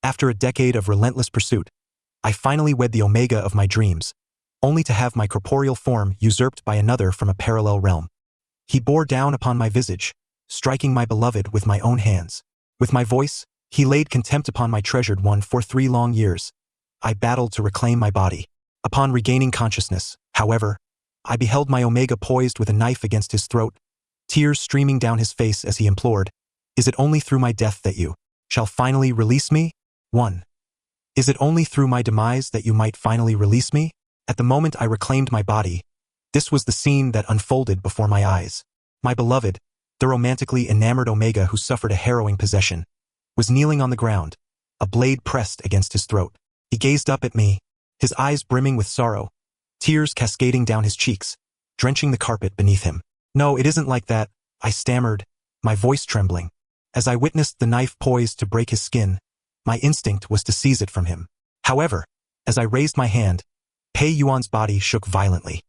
After a decade of relentless pursuit, I finally wed the Omega of my dreams, only to have my corporeal form usurped by another from a parallel realm. He bore down upon my visage, striking my beloved with my own hands. With my voice, he laid contempt upon my treasured one. For 3 long years, I battled to reclaim my body. Upon regaining consciousness, however, I beheld my Omega poised with a knife against his throat, tears streaming down his face as he implored, "Is it only through my death that you shall finally release me?" 1. Is it only through my demise that you might finally release me? At the moment I reclaimed my body, this was the scene that unfolded before my eyes. My beloved, the romantically enamored Omega who suffered a harrowing possession, was kneeling on the ground, a blade pressed against his throat. He gazed up at me, his eyes brimming with sorrow, tears cascading down his cheeks, drenching the carpet beneath him. "No, it isn't like that," I stammered, my voice trembling. As I witnessed the knife poised to break his skin, my instinct was to seize it from him. However, as I raised my hand, Pei Yuan's body shook violently.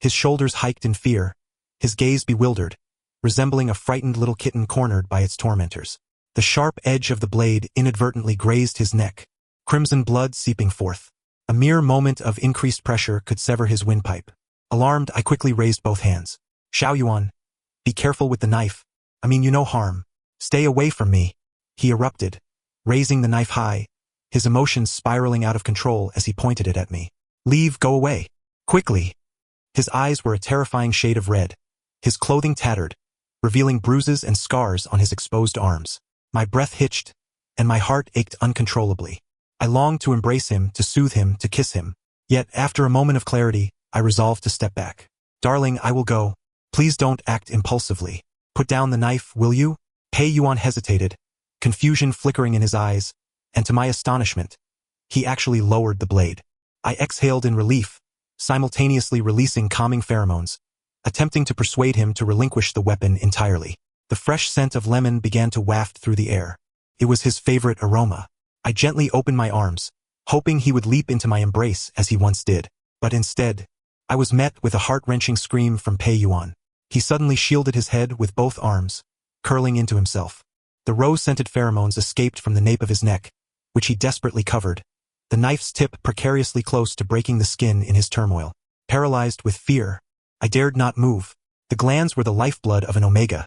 His shoulders hiked in fear, his gaze bewildered, resembling a frightened little kitten cornered by its tormentors. The sharp edge of the blade inadvertently grazed his neck, crimson blood seeping forth. A mere moment of increased pressure could sever his windpipe. Alarmed, I quickly raised both hands. "Xiao Yuan, be careful with the knife. I mean you no harm. Stay away from me," he erupted, raising the knife high, his emotions spiraling out of control as he pointed it at me. "Leave, go away. Quickly." His eyes were a terrifying shade of red, his clothing tattered, revealing bruises and scars on his exposed arms. My breath hitched, and my heart ached uncontrollably. I longed to embrace him, to soothe him, to kiss him. Yet, after a moment of clarity, I resolved to step back. "Darling, I will go. Please don't act impulsively. Put down the knife, will you?" Pei Yuan hesitated, confusion flickering in his eyes, and to my astonishment, he actually lowered the blade. I exhaled in relief, simultaneously releasing calming pheromones, attempting to persuade him to relinquish the weapon entirely. The fresh scent of lemon began to waft through the air. It was his favorite aroma. I gently opened my arms, hoping he would leap into my embrace as he once did. But instead, I was met with a heart-wrenching scream from Pei Yuan. He suddenly shielded his head with both arms, curling into himself. The rose-scented pheromones escaped from the nape of his neck, which he desperately covered, the knife's tip precariously close to breaking the skin in his turmoil. Paralyzed with fear, I dared not move. The glands were the lifeblood of an Omega.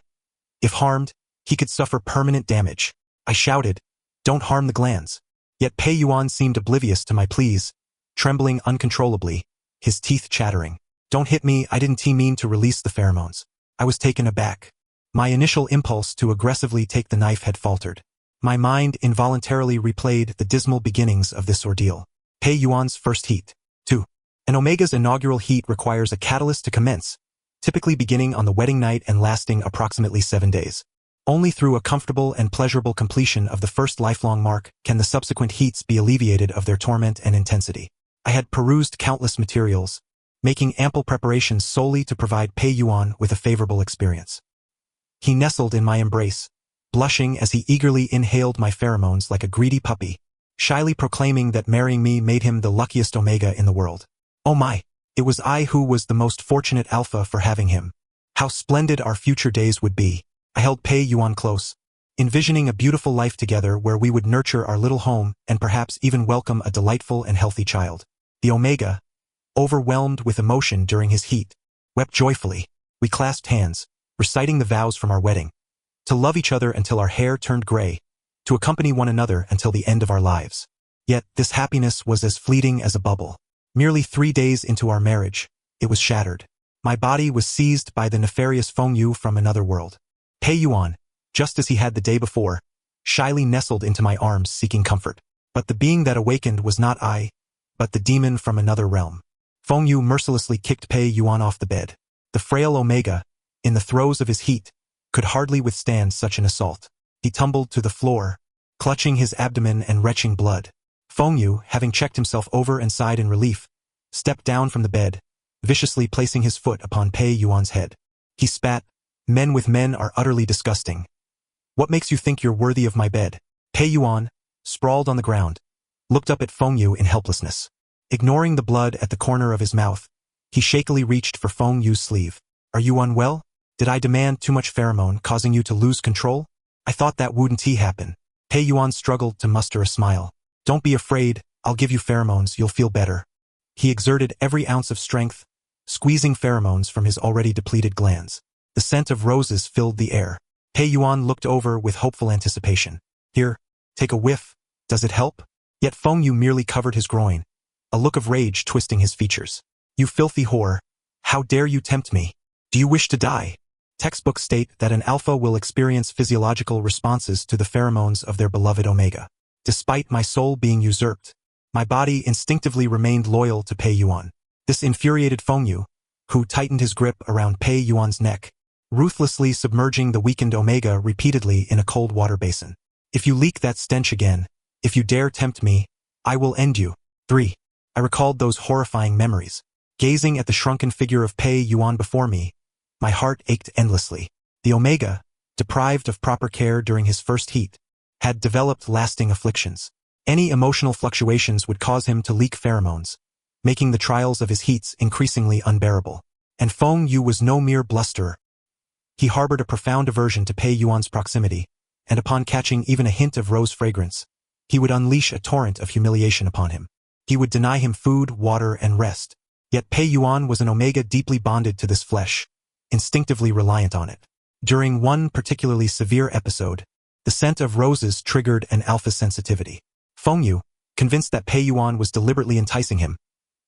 If harmed, he could suffer permanent damage. I shouted, "Don't harm the glands." Yet Pei Yuan seemed oblivious to my pleas, trembling uncontrollably, his teeth chattering. "Don't hit me, I didn't mean to release the pheromones." I was taken aback. My initial impulse to aggressively take the knife had faltered. My mind involuntarily replayed the dismal beginnings of this ordeal. Pei Yuan's first heat. 2. An Omega's inaugural heat requires a catalyst to commence, typically beginning on the wedding night and lasting approximately 7 days. Only through a comfortable and pleasurable completion of the first lifelong mark can the subsequent heats be alleviated of their torment and intensity. I had perused countless materials, making ample preparations solely to provide Pei Yuan with a favorable experience. He nestled in my embrace, blushing as he eagerly inhaled my pheromones like a greedy puppy, shyly proclaiming that marrying me made him the luckiest Omega in the world. Oh my, it was I who was the most fortunate alpha for having him. How splendid our future days would be. I held Pei Yuan close, envisioning a beautiful life together where we would nurture our little home and perhaps even welcome a delightful and healthy child. The Omega, overwhelmed with emotion during his heat, wept joyfully. We clasped hands, reciting the vows from our wedding. To love each other until our hair turned gray, to accompany one another until the end of our lives. Yet this happiness was as fleeting as a bubble. Merely 3 days into our marriage, it was shattered. My body was seized by the nefarious Feng Yu from another world. Pei Yuan, just as he had the day before, shyly nestled into my arms seeking comfort. But the being that awakened was not I, but the demon from another realm. Feng Yu mercilessly kicked Pei Yuan off the bed. The frail Omega, in the throes of his heat, could hardly withstand such an assault. He tumbled to the floor, clutching his abdomen and retching blood. Feng Yu, having checked himself over and sighed in relief, stepped down from the bed, viciously placing his foot upon Pei Yuan's head. He spat, "Men with men are utterly disgusting. What makes you think you're worthy of my bed?" Pei Yuan, sprawled on the ground, looked up at Feng Yu in helplessness. Ignoring the blood at the corner of his mouth, he shakily reached for Feng Yu's sleeve. "Are you unwell? Did I demand too much pheromone, causing you to lose control? I thought that wouldn't happen." Pei Yuan struggled to muster a smile. Don't be afraid, I'll give you pheromones, you'll feel better. He exerted every ounce of strength, squeezing pheromones from his already depleted glands. The scent of roses filled the air. Pei Yuan looked over with hopeful anticipation. Here, take a whiff, does it help? Yet Feng Yu merely covered his groin, a look of rage twisting his features. You filthy whore, how dare you tempt me? Do you wish to die? Textbooks state that an alpha will experience physiological responses to the pheromones of their beloved omega. Despite my soul being usurped, my body instinctively remained loyal to Pei Yuan. This infuriated Feng Yu, who tightened his grip around Pei Yuan's neck, ruthlessly submerging the weakened omega repeatedly in a cold water basin. If you leak that stench again, if you dare tempt me, I will end you. 3. I recalled those horrifying memories. Gazing at the shrunken figure of Pei Yuan before me, my heart ached endlessly. The omega, deprived of proper care during his first heat, had developed lasting afflictions. Any emotional fluctuations would cause him to leak pheromones, making the trials of his heats increasingly unbearable. And Feng Yu was no mere blusterer. He harbored a profound aversion to Pei Yuan's proximity, and upon catching even a hint of rose fragrance, he would unleash a torrent of humiliation upon him. He would deny him food, water, and rest. Yet Pei Yuan was an omega deeply bonded to this flesh, instinctively reliant on it. During one particularly severe episode, the scent of roses triggered an alpha sensitivity. Feng Yu, convinced that Pei Yuan was deliberately enticing him,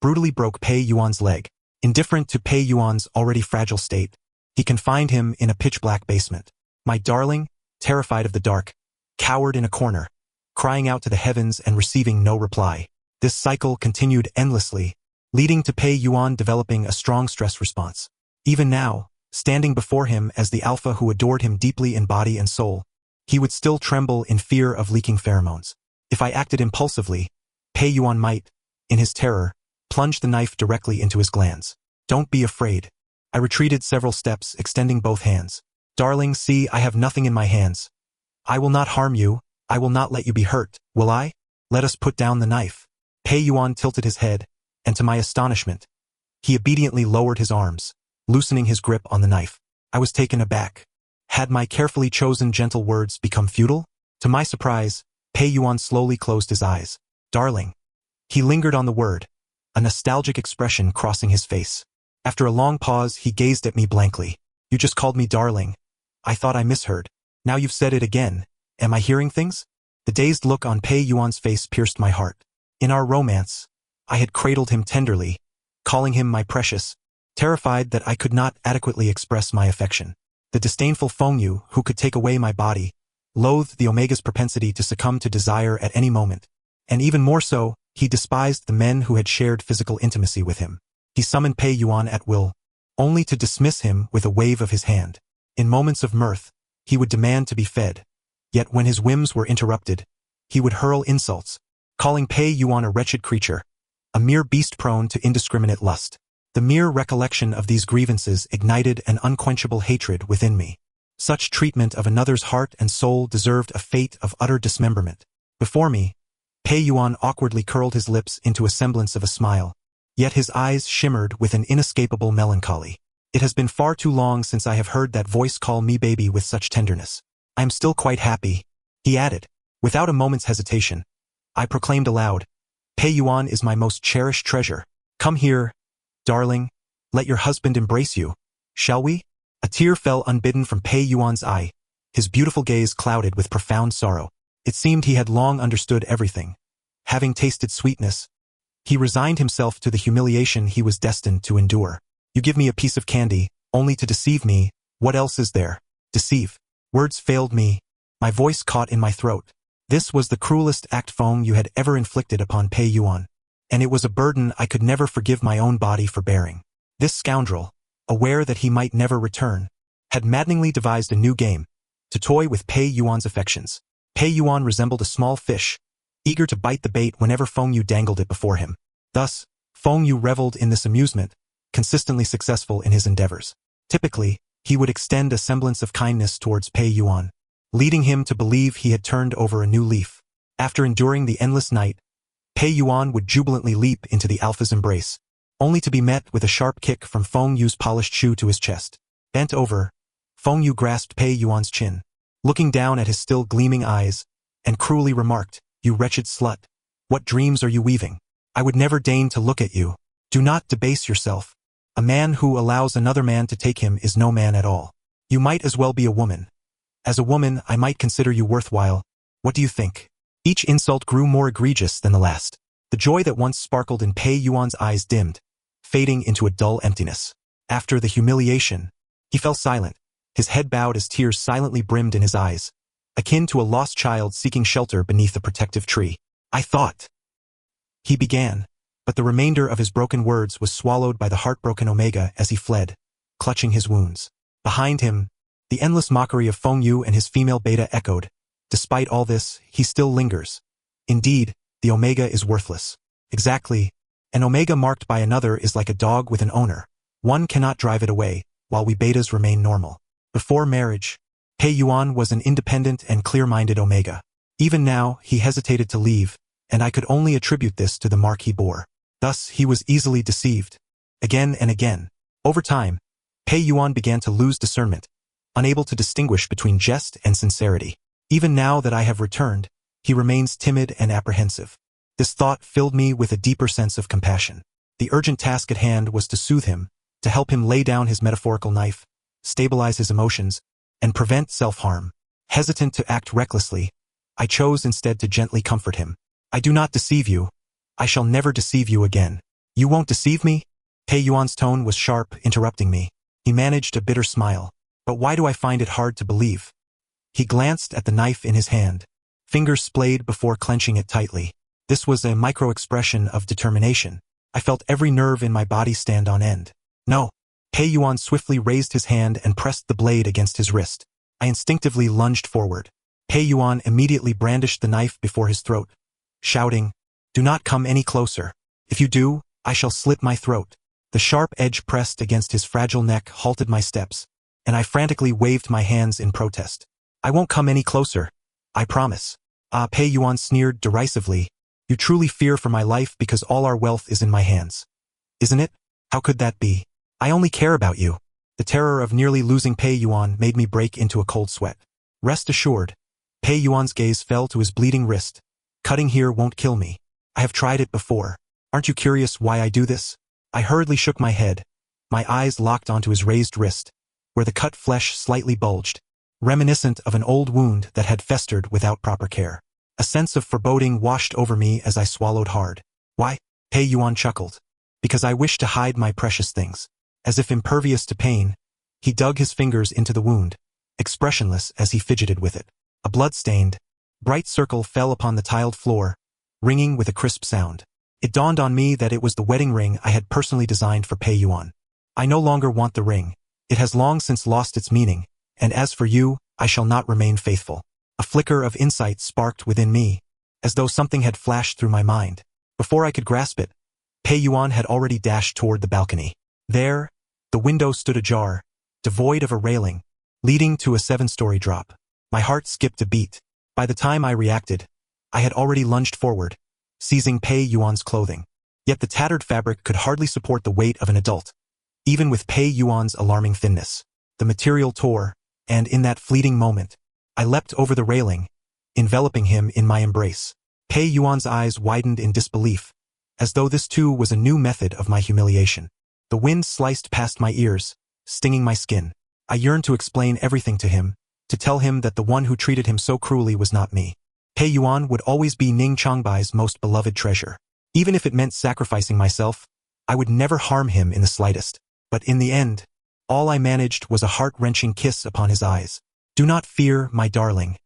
brutally broke Pei Yuan's leg. Indifferent to Pei Yuan's already fragile state, he confined him in a pitch-black basement. My darling, terrified of the dark, cowered in a corner, crying out to the heavens and receiving no reply. This cycle continued endlessly, leading to Pei Yuan developing a strong stress response. Even now, standing before him as the alpha who adored him deeply in body and soul, he would still tremble in fear of leaking pheromones. If I acted impulsively, Pei Yuan might, in his terror, plunge the knife directly into his glands. Don't be afraid. I retreated several steps, extending both hands. Darling, see, I have nothing in my hands. I will not harm you, I will not let you be hurt, will I? Let us put down the knife. Pei Yuan tilted his head, and to my astonishment, he obediently lowered his arms, loosening his grip on the knife. I was taken aback. Had my carefully chosen gentle words become futile? To my surprise, Pei Yuan slowly closed his eyes. Darling. He lingered on the word, a nostalgic expression crossing his face. After a long pause, he gazed at me blankly. You just called me darling. I thought I misheard. Now you've said it again. Am I hearing things? The dazed look on Pei Yuan's face pierced my heart. In our romance, I had cradled him tenderly, calling him my precious, terrified that I could not adequately express my affection. The disdainful Feng Yu, who could take away my body, loathed the omega's propensity to succumb to desire at any moment. And even more so, he despised the men who had shared physical intimacy with him. He summoned Pei Yuan at will, only to dismiss him with a wave of his hand. In moments of mirth, he would demand to be fed. Yet when his whims were interrupted, he would hurl insults, calling Pei Yuan a wretched creature, a mere beast prone to indiscriminate lust. The mere recollection of these grievances ignited an unquenchable hatred within me. Such treatment of another's heart and soul deserved a fate of utter dismemberment. Before me, Pei Yuan awkwardly curled his lips into a semblance of a smile, yet his eyes shimmered with an inescapable melancholy. It has been far too long since I have heard that voice call me baby with such tenderness. I am still quite happy, he added. Without a moment's hesitation, I proclaimed aloud, Pei Yuan is my most cherished treasure. Come here, darling, let your husband embrace you, shall we? A tear fell unbidden from Pei Yuan's eye, his beautiful gaze clouded with profound sorrow. It seemed he had long understood everything. Having tasted sweetness, he resigned himself to the humiliation he was destined to endure. You give me a piece of candy, only to deceive me. What else is there? Deceive. Words failed me. My voice caught in my throat. This was the cruelest act Feng Yu had ever inflicted upon Pei Yuan, and it was a burden I could never forgive my own body for bearing. This scoundrel, aware that he might never return, had maddeningly devised a new game, to toy with Pei Yuan's affections. Pei Yuan resembled a small fish, eager to bite the bait whenever Feng Yu dangled it before him. Thus, Feng Yu reveled in this amusement, consistently successful in his endeavors. Typically, he would extend a semblance of kindness towards Pei Yuan, leading him to believe he had turned over a new leaf. After enduring the endless night, Pei Yuan would jubilantly leap into the alpha's embrace, only to be met with a sharp kick from Feng Yu's polished shoe to his chest. Bent over, Feng Yu grasped Pei Yuan's chin. Looking down at his still gleaming eyes, and cruelly remarked, "You wretched slut. What dreams are you weaving? I would never deign to look at you. Do not debase yourself. A man who allows another man to take him is no man at all. You might as well be a woman. As a woman, I might consider you worthwhile. What do you think?" Each insult grew more egregious than the last. The joy that once sparkled in Pei Yuan's eyes dimmed, fading into a dull emptiness. After the humiliation, he fell silent, his head bowed as tears silently brimmed in his eyes, akin to a lost child seeking shelter beneath a protective tree. "I thought," he began, but the remainder of his broken words was swallowed by the heartbroken Omega as he fled, clutching his wounds. Behind him, the endless mockery of Feng Yu and his female beta echoed. Despite all this, he still lingers. Indeed, the Omega is worthless. Exactly. An Omega marked by another is like a dog with an owner. One cannot drive it away, while we betas remain normal. Before marriage, Pei Yuan was an independent and clear-minded Omega. Even now, he hesitated to leave, and I could only attribute this to the mark he bore. Thus, he was easily deceived. Again and again. Over time, Pei Yuan began to lose discernment, unable to distinguish between jest and sincerity. Even now that I have returned, he remains timid and apprehensive. This thought filled me with a deeper sense of compassion. The urgent task at hand was to soothe him, to help him lay down his metaphorical knife, stabilize his emotions, and prevent self-harm. Hesitant to act recklessly, I chose instead to gently comfort him. "I do not deceive you. I shall never deceive you again." "You won't deceive me?" Pei Yuan's tone was sharp, interrupting me. He managed a bitter smile. "But why do I find it hard to believe?" He glanced at the knife in his hand, fingers splayed before clenching it tightly. This was a micro-expression of determination. I felt every nerve in my body stand on end. "No." Pei Yuan swiftly raised his hand and pressed the blade against his wrist. I instinctively lunged forward. Pei Yuan immediately brandished the knife before his throat, shouting, "Do not come any closer. If you do, I shall slit my throat." The sharp edge pressed against his fragile neck halted my steps, and I frantically waved my hands in protest. "I won't come any closer. I promise." "Ah," Pei Yuan sneered derisively. "You truly fear for my life because all our wealth is in my hands. Isn't it? How could that be? I only care about you." The terror of nearly losing Pei Yuan made me break into a cold sweat. "Rest assured." Pei Yuan's gaze fell to his bleeding wrist. "Cutting here won't kill me. I have tried it before. Aren't you curious why I do this?" I hurriedly shook my head, my eyes locked onto his raised wrist, where the cut flesh slightly bulged, reminiscent of an old wound that had festered without proper care. A sense of foreboding washed over me as I swallowed hard. "Why?" Pei Yuan chuckled. "Because I wish to hide my precious things." As if impervious to pain, he dug his fingers into the wound, expressionless as he fidgeted with it. A blood-stained, bright circle fell upon the tiled floor, ringing with a crisp sound. It dawned on me that it was the wedding ring I had personally designed for Pei Yuan. "I no longer want the ring. It has long since lost its meaning, and as for you, I shall not remain faithful." A flicker of insight sparked within me, as though something had flashed through my mind. Before I could grasp it, Pei Yuan had already dashed toward the balcony. There, the window stood ajar, devoid of a railing, leading to a 7-story drop. My heart skipped a beat. By the time I reacted, I had already lunged forward, seizing Pei Yuan's clothing. Yet the tattered fabric could hardly support the weight of an adult. Even with Pei Yuan's alarming thinness, the material tore, and in that fleeting moment, I leapt over the railing, enveloping him in my embrace. Pei Yuan's eyes widened in disbelief, as though this too was a new method of my humiliation. The wind sliced past my ears, stinging my skin. I yearned to explain everything to him, to tell him that the one who treated him so cruelly was not me. Pei Yuan would always be Ning Changbai's most beloved treasure. Even if it meant sacrificing myself, I would never harm him in the slightest. But in the end, all I managed was a heart-wrenching kiss upon his eyes. "Do not fear, my darling.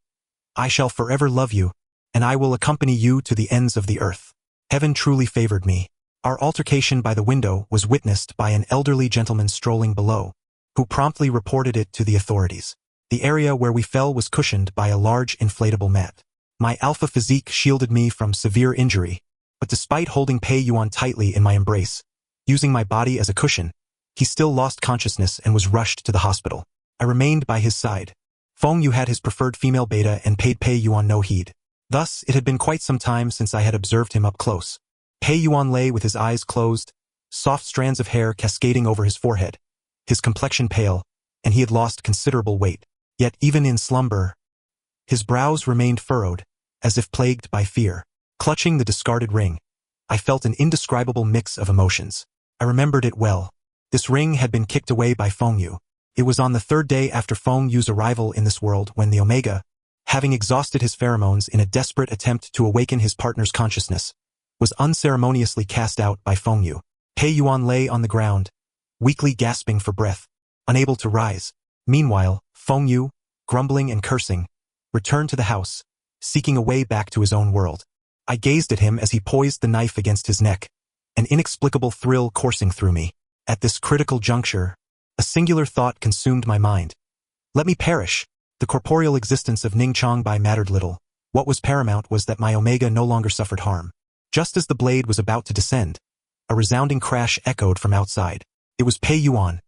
I shall forever love you, and I will accompany you to the ends of the earth." Heaven truly favored me. Our altercation by the window was witnessed by an elderly gentleman strolling below, who promptly reported it to the authorities. The area where we fell was cushioned by a large inflatable mat. My alpha physique shielded me from severe injury, but despite holding Pei Yuan tightly in my embrace, using my body as a cushion, he still lost consciousness and was rushed to the hospital. I remained by his side. Feng Yu had his preferred female beta and paid Pei Yuan no heed. Thus, it had been quite some time since I had observed him up close. Pei Yuan lay with his eyes closed, soft strands of hair cascading over his forehead, his complexion pale, and he had lost considerable weight. Yet even in slumber, his brows remained furrowed, as if plagued by fear. Clutching the discarded ring, I felt an indescribable mix of emotions. I remembered it well. This ring had been kicked away by Feng Yu. It was on the third day after Feng Yu's arrival in this world when the Omega, having exhausted his pheromones in a desperate attempt to awaken his partner's consciousness, was unceremoniously cast out by Feng Yu. Pei Yuan lay on the ground, weakly gasping for breath, unable to rise. Meanwhile, Feng Yu, grumbling and cursing, returned to the house, seeking a way back to his own world. I gazed at him as he poised the knife against his neck, an inexplicable thrill coursing through me. At this critical juncture, a singular thought consumed my mind. Let me perish. The corporeal existence of Ning Changbai mattered little. What was paramount was that my Omega no longer suffered harm. Just as the blade was about to descend, a resounding crash echoed from outside. It was Pei Yuan,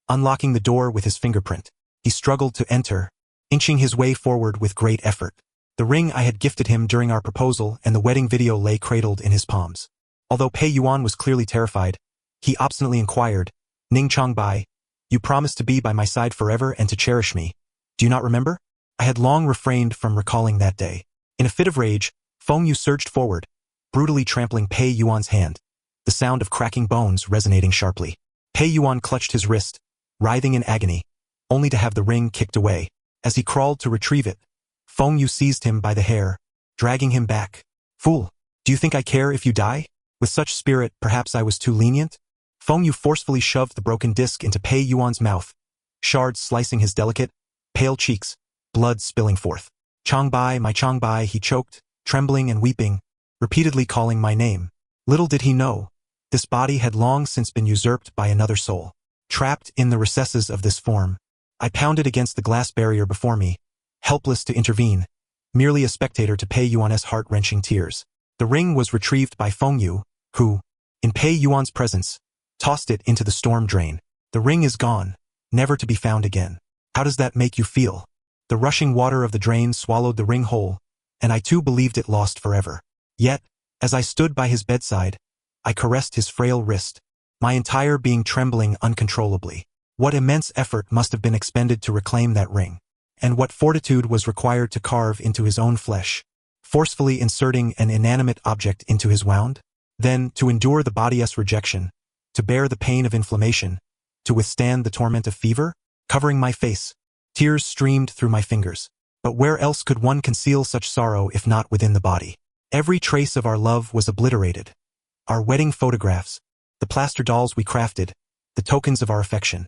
unlocking the door with his fingerprint. He struggled to enter, inching his way forward with great effort. The ring I had gifted him during our proposal and the wedding video lay cradled in his palms. Although Pei Yuan was clearly terrified, he obstinately inquired, Ning Changbai, you promised to be by my side forever and to cherish me. Do you not remember? I had long refrained from recalling that day. In a fit of rage, Feng Yu surged forward, brutally trampling Pei Yuan's hand, the sound of cracking bones resonating sharply. Pei Yuan clutched his wrist, writhing in agony, only to have the ring kicked away. As he crawled to retrieve it, Feng Yu seized him by the hair, dragging him back. Fool, do you think I care if you die? With such spirit, perhaps I was too lenient? Feng Yu forcefully shoved the broken disc into Pei Yuan's mouth, shards slicing his delicate, pale cheeks, blood spilling forth. Changbai, he choked, trembling and weeping, repeatedly calling my name. Little did he know, this body had long since been usurped by another soul. Trapped in the recesses of this form, I pounded against the glass barrier before me, helpless to intervene, merely a spectator to Pei Yuan's heart-wrenching tears. The ring was retrieved by Feng Yu, who, in Pei Yuan's presence, tossed it into the storm drain. The ring is gone, never to be found again. How does that make you feel? The rushing water of the drain swallowed the ring whole, and I too believed it lost forever. Yet, as I stood by his bedside, I caressed his frail wrist, my entire being trembling uncontrollably. What immense effort must have been expended to reclaim that ring, and what fortitude was required to carve into his own flesh, forcefully inserting an inanimate object into his wound? Then, to endure the body's rejection, to bear the pain of inflammation, to withstand the torment of fever? Covering my face, tears streamed through my fingers. But where else could one conceal such sorrow if not within the body? Every trace of our love was obliterated. Our wedding photographs, the plaster dolls we crafted, the tokens of our affection,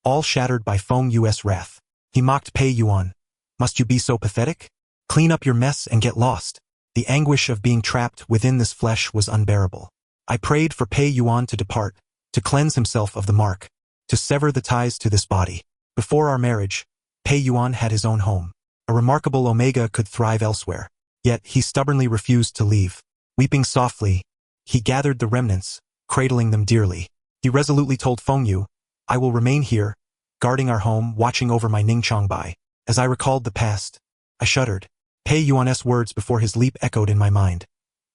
all shattered by Feng Yu's wrath. He mocked Pei Yuan. Must you be so pathetic? Clean up your mess and get lost. The anguish of being trapped within this flesh was unbearable. I prayed for Pei Yuan to depart, to cleanse himself of the mark, to sever the ties to this body. Before our marriage, Pei Yuan had his own home. A remarkable Omega could thrive elsewhere. Yet he stubbornly refused to leave. Weeping softly, he gathered the remnants, cradling them dearly. He resolutely told Feng Yu, I will remain here, guarding our home, watching over my Ning Changbai. As I recalled the past, I shuddered. Pei Yuan's words before his leap echoed in my mind.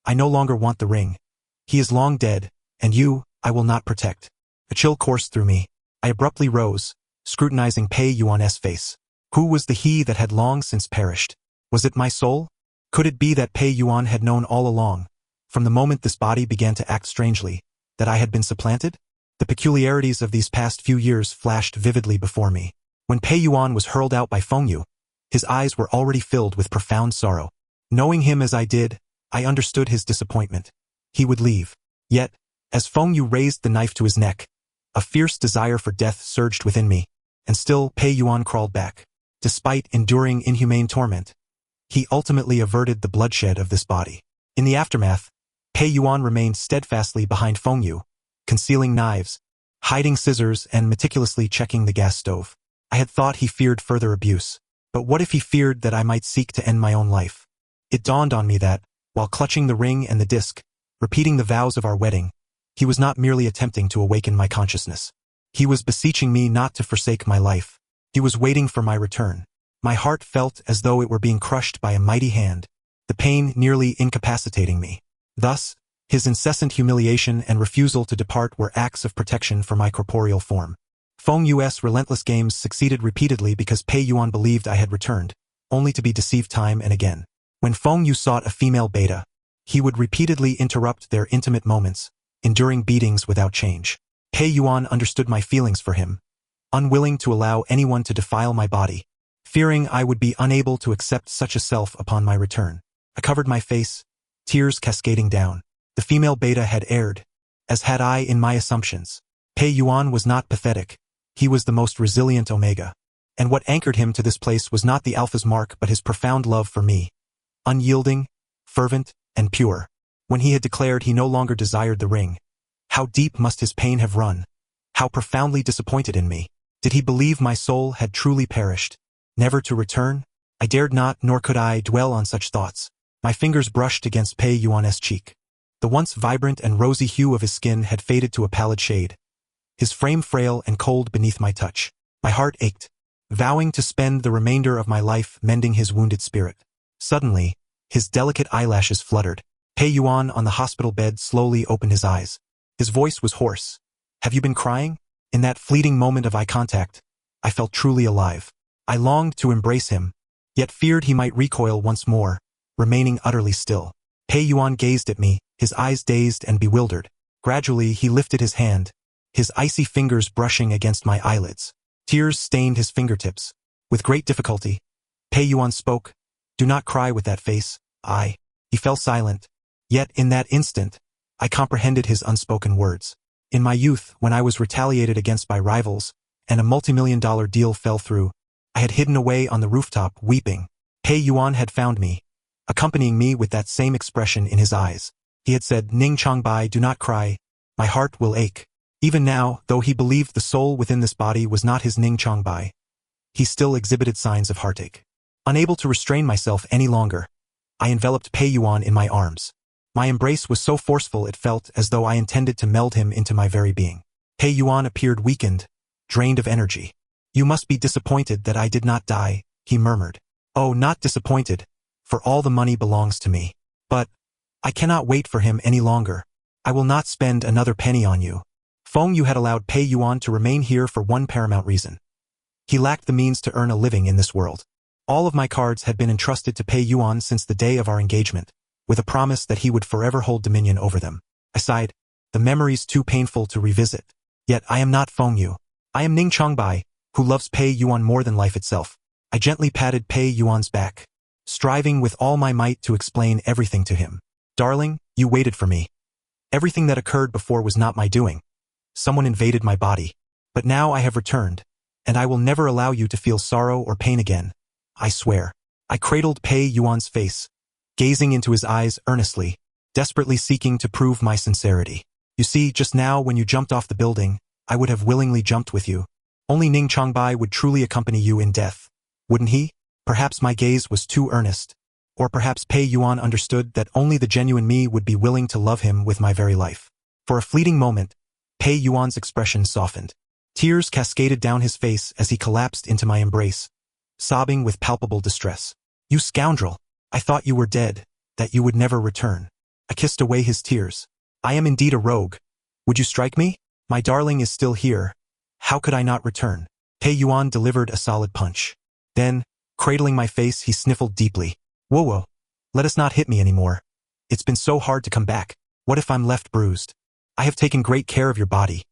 I no longer want the ring. He is long dead, and you, I will not protect. A chill coursed through me. I abruptly rose, scrutinizing Pei Yuan's face. Who was the he that had long since perished? Was it my soul? Could it be that Pei Yuan had known all along, from the moment this body began to act strangely, that I had been supplanted? The peculiarities of these past few years flashed vividly before me. When Pei Yuan was hurled out by Feng Yu, his eyes were already filled with profound sorrow. Knowing him as I did, I understood his disappointment. He would leave. Yet, as Feng Yu raised the knife to his neck, a fierce desire for death surged within me, and still Pei Yuan crawled back. Despite enduring inhumane torment, he ultimately averted the bloodshed of this body. In the aftermath, Pei Yuan remained steadfastly behind Feng Yu, concealing knives, hiding scissors, and meticulously checking the gas stove. I had thought he feared further abuse. But what if he feared that I might seek to end my own life? It dawned on me that, while clutching the ring and the disc, repeating the vows of our wedding, he was not merely attempting to awaken my consciousness. He was beseeching me not to forsake my life. He was waiting for my return. My heart felt as though it were being crushed by a mighty hand, the pain nearly incapacitating me. Thus, his incessant humiliation and refusal to depart were acts of protection for my corporeal form. Feng Yu's relentless games succeeded repeatedly because Pei Yuan believed I had returned, only to be deceived time and again. When Feng Yu sought a female beta, he would repeatedly interrupt their intimate moments, enduring beatings without change. Pei Yuan understood my feelings for him, unwilling to allow anyone to defile my body, fearing I would be unable to accept such a self upon my return. I covered my face, tears cascading down. The female beta had erred, as had I in my assumptions. Pei Yuan was not pathetic. He was the most resilient Omega. And what anchored him to this place was not the Alpha's mark but his profound love for me. Unyielding, fervent, and pure. When he had declared he no longer desired the ring, how deep must his pain have run? How profoundly disappointed in me. Did he believe my soul had truly perished, never to return? I dared not, nor could I, dwell on such thoughts. My fingers brushed against Pei Yuan's cheek. The once vibrant and rosy hue of his skin had faded to a pallid shade, his frame frail and cold beneath my touch. My heart ached, vowing to spend the remainder of my life mending his wounded spirit. Suddenly, his delicate eyelashes fluttered. Pei Yuan on the hospital bed slowly opened his eyes. His voice was hoarse. Have you been crying? In that fleeting moment of eye contact, I felt truly alive. I longed to embrace him, yet feared he might recoil once more, remaining utterly still. Pei Yuan gazed at me, his eyes dazed and bewildered. Gradually, he lifted his hand, his icy fingers brushing against my eyelids. Tears stained his fingertips. With great difficulty, Pei Yuan spoke, "Do not cry with that face." He fell silent. Yet in that instant, I comprehended his unspoken words. In my youth, when I was retaliated against by rivals, and a multi-million-dollar deal fell through, I had hidden away on the rooftop, weeping. Pei Yuan had found me, accompanying me with that same expression in his eyes. He had said, "Ning Changbai, do not cry. My heart will ache." Even now, though he believed the soul within this body was not his Ning Changbai, he still exhibited signs of heartache. Unable to restrain myself any longer, I enveloped Pei Yuan in my arms. My embrace was so forceful it felt as though I intended to meld him into my very being. Pei Yuan appeared weakened, drained of energy. "You must be disappointed that I did not die," he murmured. "Oh, not disappointed, for all the money belongs to me. But I cannot wait for him any longer. I will not spend another penny on you." Feng Yu had allowed Pei Yuan to remain here for one paramount reason. He lacked the means to earn a living in this world. All of my cards had been entrusted to Pei Yuan since the day of our engagement, with a promise that he would forever hold dominion over them. I sighed, the memories too painful to revisit. Yet I am not Feng Yu. I am Ning Changbai, who loves Pei Yuan more than life itself. I gently patted Pei Yuan's back, striving with all my might to explain everything to him. "Darling, you waited for me. Everything that occurred before was not my doing. Someone invaded my body. But now I have returned, and I will never allow you to feel sorrow or pain again. I swear." I cradled Pei Yuan's face, gazing into his eyes earnestly, desperately seeking to prove my sincerity. "You see, just now when you jumped off the building, I would have willingly jumped with you. Only Ning Changbai would truly accompany you in death, wouldn't he?" Perhaps my gaze was too earnest, or perhaps Pei Yuan understood that only the genuine me would be willing to love him with my very life. For a fleeting moment, Pei Yuan's expression softened. Tears cascaded down his face as he collapsed into my embrace, sobbing with palpable distress. "You scoundrel! I thought you were dead, that you would never return." I kissed away his tears. "I am indeed a rogue. Would you strike me? My darling is still here. How could I not return?" Pei Yuan delivered a solid punch. Then, cradling my face, he sniffled deeply. Whoa, let us not hit me anymore. It's been so hard to come back. What if I'm left bruised? I have taken great care of your body.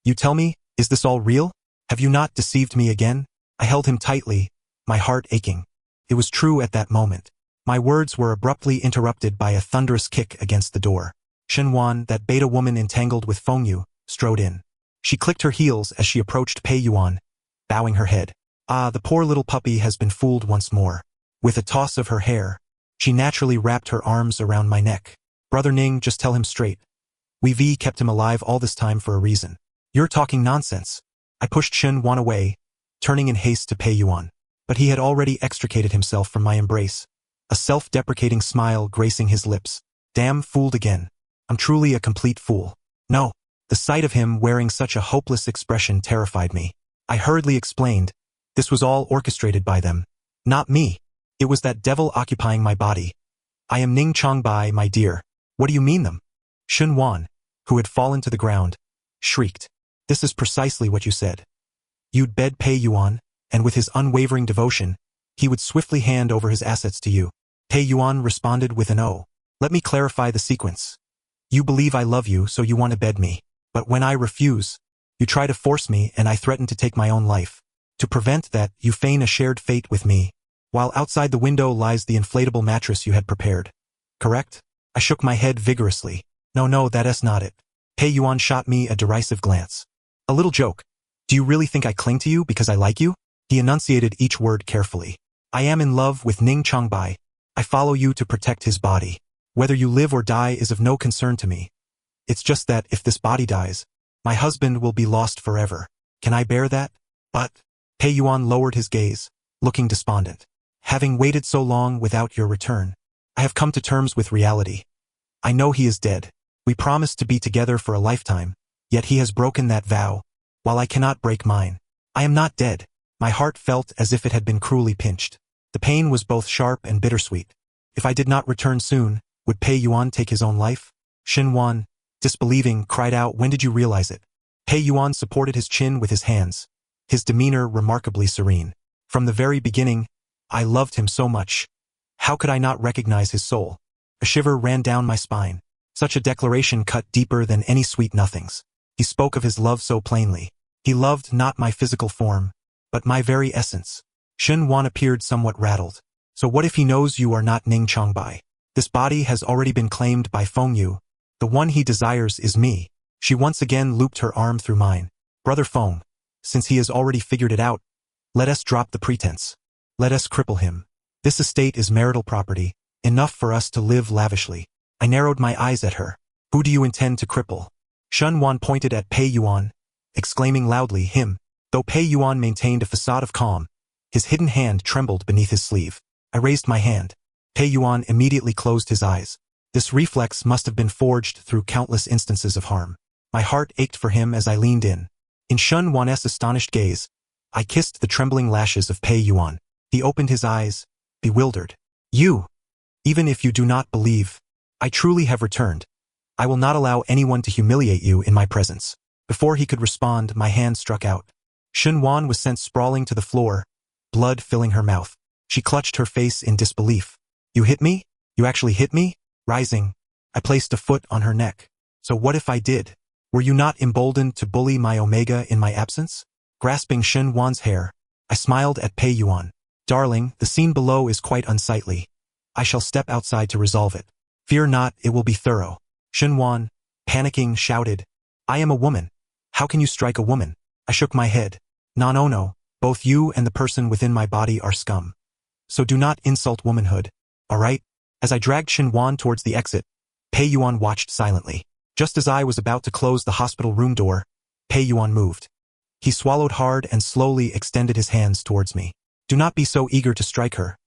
You tell me, is this all real? Have you not deceived me again?" I held him tightly, my heart aching. It was true at that moment. My words were abruptly interrupted by a thunderous kick against the door. Shen Wan, that beta woman entangled with Feng Yu, strode in. She clicked her heels as she approached Pei Yuan, bowing her head. The poor little puppy has been fooled once more. With a toss of her hair, she naturally wrapped her arms around my neck. "Brother Ning, just tell him straight. We kept him alive all this time for a reason." "You're talking nonsense." I pushed Shen Wan away, turning in haste to Pei Yuan. But he had already extricated himself from my embrace, a self-deprecating smile gracing his lips. "Damn, fooled again. I'm truly a complete fool." "No." The sight of him wearing such a hopeless expression terrified me. I hurriedly explained, this was all orchestrated by them. Not me. It was that devil occupying my body. "I am Ning Changbai, my dear." "What do you mean them?" Shen Wan, who had fallen to the ground, shrieked. "This is precisely what you said. You'd bed Pei Yuan, and with his unwavering devotion, he would swiftly hand over his assets to you. Pei Yuan responded with an "oh." Let me clarify the sequence. You believe I love you, so you want to bed me. But when I refuse, you try to force me and I threaten to take my own life. To prevent that, you feign a shared fate with me, while outside the window lies the inflatable mattress you had prepared. Correct? I shook my head vigorously. No, that's not it. Pei Yuan shot me a derisive glance. A little joke. Do you really think I cling to you because I like you? He enunciated each word carefully. I am in love with Ning Changbai. I follow you to protect his body. Whether you live or die is of no concern to me. It's just that if this body dies, my husband will be lost forever. Can I bear that? But Pei Yuan lowered his gaze, looking despondent. Having waited so long without your return, I have come to terms with reality. I know he is dead. We promised to be together for a lifetime, yet he has broken that vow, while I cannot break mine. I am not dead. My heart felt as if it had been cruelly pinched. The pain was both sharp and bittersweet. If I did not return soon, would Pei Yuan take his own life? Xin Wan, disbelieving, cried out, when did you realize it? Pei Yuan supported his chin with his hands, his demeanor remarkably serene. From the very beginning, I loved him so much. How could I not recognize his soul? A shiver ran down my spine. Such a declaration cut deeper than any sweet nothings. He spoke of his love so plainly. He loved not my physical form, but my very essence. Xin Wan appeared somewhat rattled. So what if he knows you are not Ning Changbai? This body has already been claimed by Feng Yu. The one he desires is me. She once again looped her arm through mine. Brother Feng, since he has already figured it out, let us drop the pretense. Let us cripple him. This estate is marital property, enough for us to live lavishly. I narrowed my eyes at her. Who do you intend to cripple? Xin Wan pointed at Pei Yuan, exclaiming loudly, him. Though Pei Yuan maintained a facade of calm, his hidden hand trembled beneath his sleeve. I raised my hand. Pei Yuan immediately closed his eyes. This reflex must have been forged through countless instances of harm. My heart ached for him as I leaned in. In Xin Wan's astonished gaze, I kissed the trembling lashes of Pei Yuan. He opened his eyes, bewildered. You! Even if you do not believe, I truly have returned. I will not allow anyone to humiliate you in my presence. Before he could respond, my hand struck out. Xin Wan was sent sprawling to the floor, blood filling her mouth. She clutched her face in disbelief. You hit me? You actually hit me? Rising, I placed a foot on her neck. So what if I did? Were you not emboldened to bully my Omega in my absence? Grasping Xin Wan's hair, I smiled at Pei Yuan. Darling, the scene below is quite unsightly. I shall step outside to resolve it. Fear not, it will be thorough. Xin Wan, panicking, shouted, I am a woman. How can you strike a woman? I shook my head. No, both you and the person within my body are scum. So do not insult womanhood. All right? As I dragged Xin Wan towards the exit, Pei Yuan watched silently. Just as I was about to close the hospital room door, Pei Yuan moved. He swallowed hard and slowly extended his hands towards me. Do not be so eager to strike her.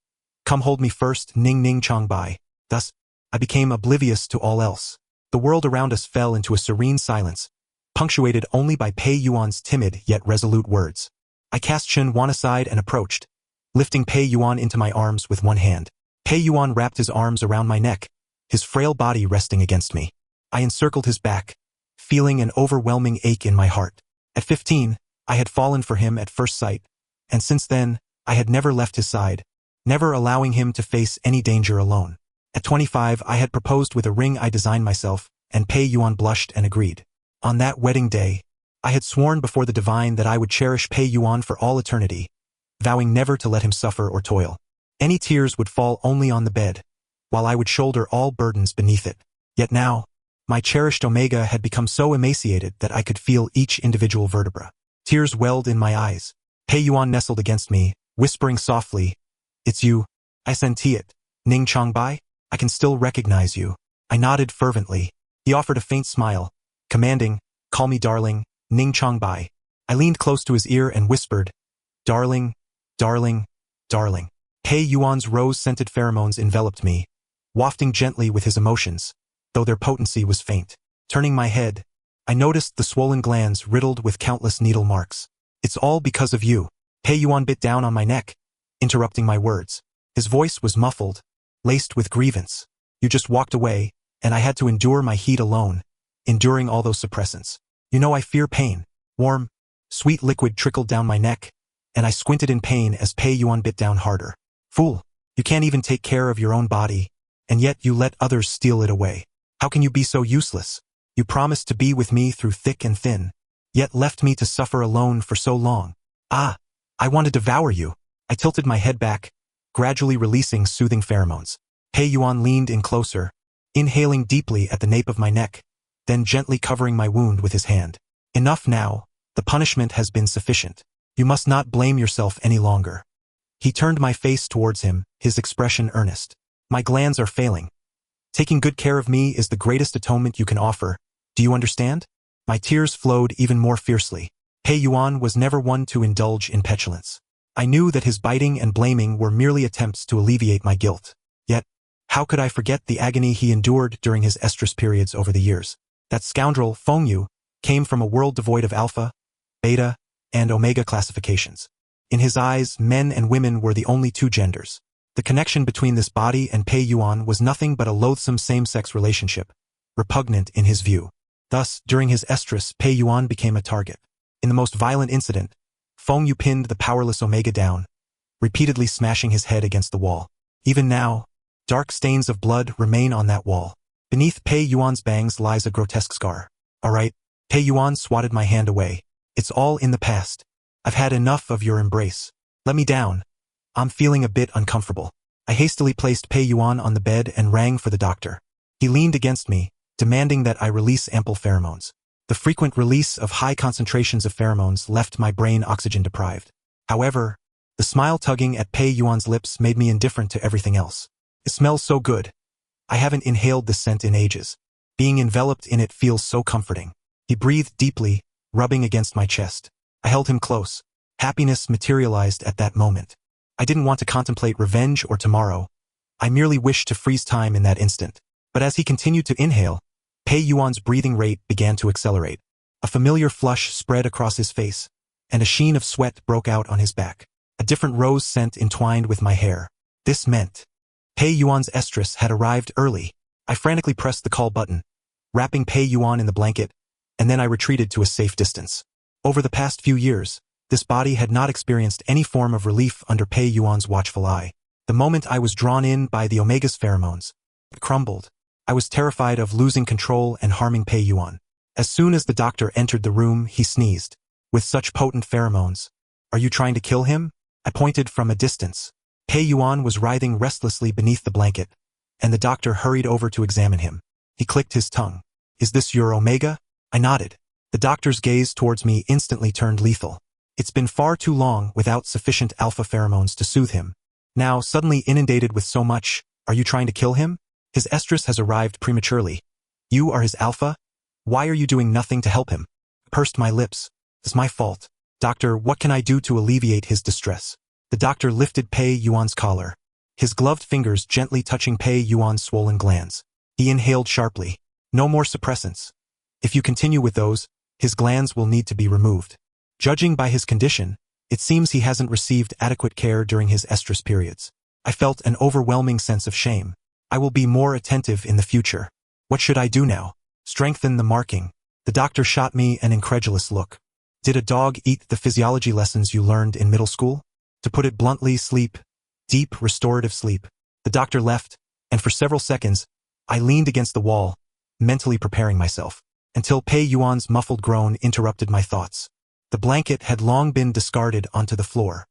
Come hold me first, Ning Changbai. Thus, I became oblivious to all else. The world around us fell into a serene silence, punctuated only by Pei Yuan's timid yet resolute words. I cast Xin Wan aside and approached, lifting Pei Yuan into my arms with one hand. Pei Yuan wrapped his arms around my neck, his frail body resting against me. I encircled his back, feeling an overwhelming ache in my heart. At 15, I had fallen for him at first sight, and since then, I had never left his side, never allowing him to face any danger alone. At 25, I had proposed with a ring I designed myself, and Pei Yuan blushed and agreed. On that wedding day, I had sworn before the divine that I would cherish Pei Yuan for all eternity, vowing never to let him suffer or toil. Any tears would fall only on the bed, while I would shoulder all burdens beneath it. Yet now, my cherished Omega had become so emaciated that I could feel each individual vertebra. Tears welled in my eyes. Pei Yuan nestled against me, whispering softly, It's you. I senti it. Ning Changbai? I can still recognize you. I nodded fervently. He offered a faint smile, commanding, Call me darling, Ning Changbai. I leaned close to his ear and whispered, Darling, darling, darling. Pei Yuan's rose-scented pheromones enveloped me, wafting gently with his emotions, though their potency was faint. Turning my head, I noticed the swollen glands riddled with countless needle marks. It's all because of you. Pei Yuan bit down on my neck, interrupting my words. His voice was muffled, laced with grievance. You just walked away, and I had to endure my heat alone, enduring all those suppressants. You know I fear pain. Warm, sweet liquid trickled down my neck, and I squinted in pain as Pei Yuan bit down harder. Fool, You can't even take care of your own body, and yet you let others steal it away. How can you be so useless? You promised to be with me through thick and thin, yet left me to suffer alone for so long. Ah, I want to devour you. I tilted my head back, gradually releasing soothing pheromones. Pei Yuan leaned in closer, inhaling deeply at the nape of my neck, then gently covering my wound with his hand. Enough now, the punishment has been sufficient. You must not blame yourself any longer. He turned my face towards him, his expression earnest. My glands are failing. Taking good care of me is the greatest atonement you can offer. Do you understand? My tears flowed even more fiercely. Pei Yuan was never one to indulge in petulance. I knew that his biting and blaming were merely attempts to alleviate my guilt. Yet, how could I forget the agony he endured during his estrus periods over the years? That scoundrel, Feng Yu, came from a world devoid of alpha, beta, and omega classifications. In his eyes, men and women were the only two genders. The connection between this body and Pei Yuan was nothing but a loathsome same-sex relationship, repugnant in his view. Thus, during his estrus, Pei Yuan became a target. In the most violent incident, Feng Yu pinned the powerless Omega down, repeatedly smashing his head against the wall. Even now, dark stains of blood remain on that wall. Beneath Pei Yuan's bangs lies a grotesque scar. All right, Pei Yuan swatted my hand away. It's all in the past. I've had enough of your embrace. Let me down. I'm feeling a bit uncomfortable. I hastily placed Pei Yuan on the bed and rang for the doctor. He leaned against me, demanding that I release ample pheromones. The frequent release of high concentrations of pheromones left my brain oxygen-deprived. However, the smile tugging at Pei Yuan's lips made me indifferent to everything else. It smells so good. I haven't inhaled this scent in ages. Being enveloped in it feels so comforting. He breathed deeply, rubbing against my chest. I held him close. Happiness materialized at that moment. I didn't want to contemplate revenge or tomorrow. I merely wished to freeze time in that instant. But as he continued to inhale, Pei Yuan's breathing rate began to accelerate. A familiar flush spread across his face, and a sheen of sweat broke out on his back. A different rose scent entwined with my hair. This meant Pei Yuan's estrus had arrived early. I frantically pressed the call button, wrapping Pei Yuan in the blanket, and then I retreated to a safe distance. Over the past few years, this body had not experienced any form of relief under Pei Yuan's watchful eye. The moment I was drawn in by the Omega's pheromones, it crumbled. I was terrified of losing control and harming Pei Yuan. As soon as the doctor entered the room, he sneezed. With such potent pheromones, are you trying to kill him? I pointed from a distance. Pei Yuan was writhing restlessly beneath the blanket, and the doctor hurried over to examine him. He clicked his tongue. Is this your Omega? I nodded. The doctor's gaze towards me instantly turned lethal. It's been far too long without sufficient alpha pheromones to soothe him. Now, suddenly inundated with so much, are you trying to kill him? His estrus has arrived prematurely. You are his alpha? Why are you doing nothing to help him? I pursed my lips. It's my fault. Doctor, what can I do to alleviate his distress? The doctor lifted Pei Yuan's collar, his gloved fingers gently touching Pei Yuan's swollen glands. He inhaled sharply. No more suppressants. If you continue with those, his glands will need to be removed. Judging by his condition, it seems he hasn't received adequate care during his estrus periods. I felt an overwhelming sense of shame. I will be more attentive in the future. What should I do now? Strengthen the marking. The doctor shot me an incredulous look. Did a dog eat the physiology lessons you learned in middle school? To put it bluntly, sleep. Deep, restorative sleep. The doctor left, and for several seconds, I leaned against the wall, mentally preparing myself, until Pei Yuan's muffled groan interrupted my thoughts. The blanket had long been discarded onto the floor.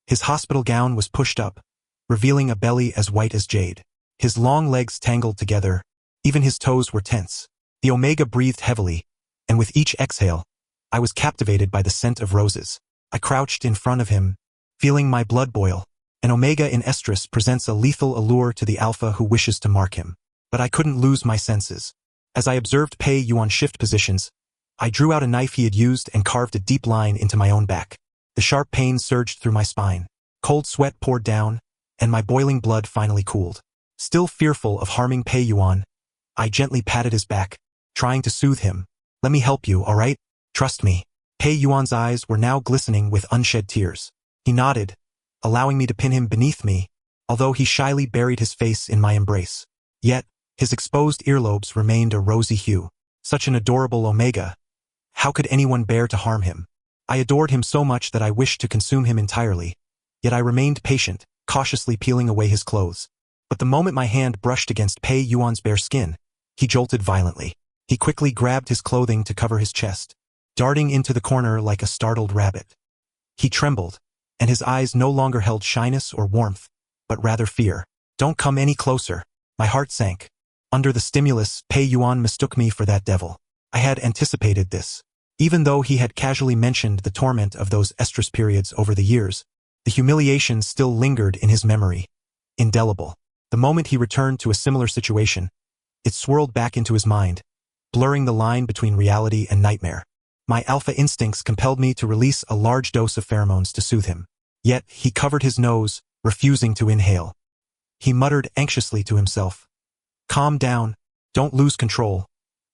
His hospital gown was pushed up, revealing a belly as white as jade. His long legs tangled together, even his toes were tense. The Omega breathed heavily, and with each exhale, I was captivated by the scent of roses. I crouched in front of him, feeling my blood boil. An Omega in estrus presents a lethal allure to the alpha who wishes to mark him. But I couldn't lose my senses. As I observed Pei Yuan shift positions, I drew out a knife he had used and carved a deep line into my own back. The sharp pain surged through my spine. Cold sweat poured down, and my boiling blood finally cooled. Still fearful of harming Pei Yuan, I gently patted his back, trying to soothe him. Let me help you, all right? Trust me. Pei Yuan's eyes were now glistening with unshed tears. He nodded, allowing me to pin him beneath me, although he shyly buried his face in my embrace. Yet, his exposed earlobes remained a rosy hue. Such an adorable Omega. How could anyone bear to harm him? I adored him so much that I wished to consume him entirely, yet I remained patient, cautiously peeling away his clothes. But the moment my hand brushed against Pei Yuan's bare skin, he jolted violently. He quickly grabbed his clothing to cover his chest, darting into the corner like a startled rabbit. He trembled, and his eyes no longer held shyness or warmth, but rather fear. "Don't come any closer." My heart sank. Under the stimulus, Pei Yuan mistook me for that devil. I had anticipated this. Even though he had casually mentioned the torment of those estrus periods over the years, the humiliation still lingered in his memory, indelible. The moment he returned to a similar situation, it swirled back into his mind, blurring the line between reality and nightmare. My alpha instincts compelled me to release a large dose of pheromones to soothe him. Yet he covered his nose, refusing to inhale. He muttered anxiously to himself, "Calm down, don't lose control.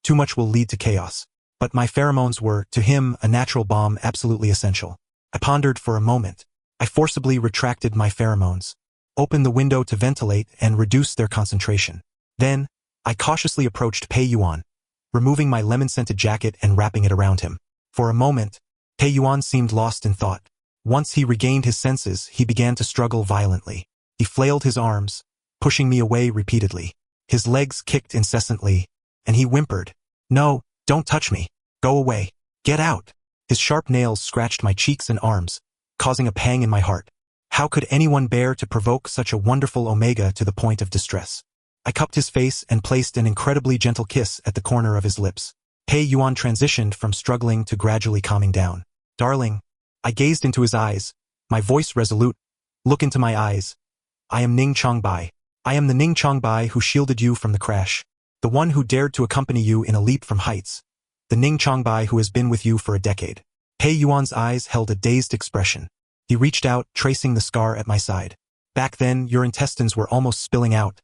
Too much will lead to chaos." But my pheromones were, to him, a natural balm absolutely essential. I pondered for a moment. I forcibly retracted my pheromones, opened the window to ventilate and reduce their concentration. Then, I cautiously approached Pei Yuan, removing my lemon-scented jacket and wrapping it around him. For a moment, Pei Yuan seemed lost in thought. Once he regained his senses, he began to struggle violently. He flailed his arms, pushing me away repeatedly. His legs kicked incessantly, and he whimpered, "No, don't touch me. Go away. Get out." His sharp nails scratched my cheeks and arms, causing a pang in my heart. How could anyone bear to provoke such a wonderful omega to the point of distress? I cupped his face and placed an incredibly gentle kiss at the corner of his lips. Pei Yuan transitioned from struggling to gradually calming down. "Darling," I gazed into his eyes, my voice resolute. "Look into my eyes. I am Ning Changbai. I am the Ning Changbai who shielded you from the crash. The one who dared to accompany you in a leap from heights. The Ning Changbai who has been with you for a decade." Pei Yuan's eyes held a dazed expression. He reached out, tracing the scar at my side. "Back then, your intestines were almost spilling out.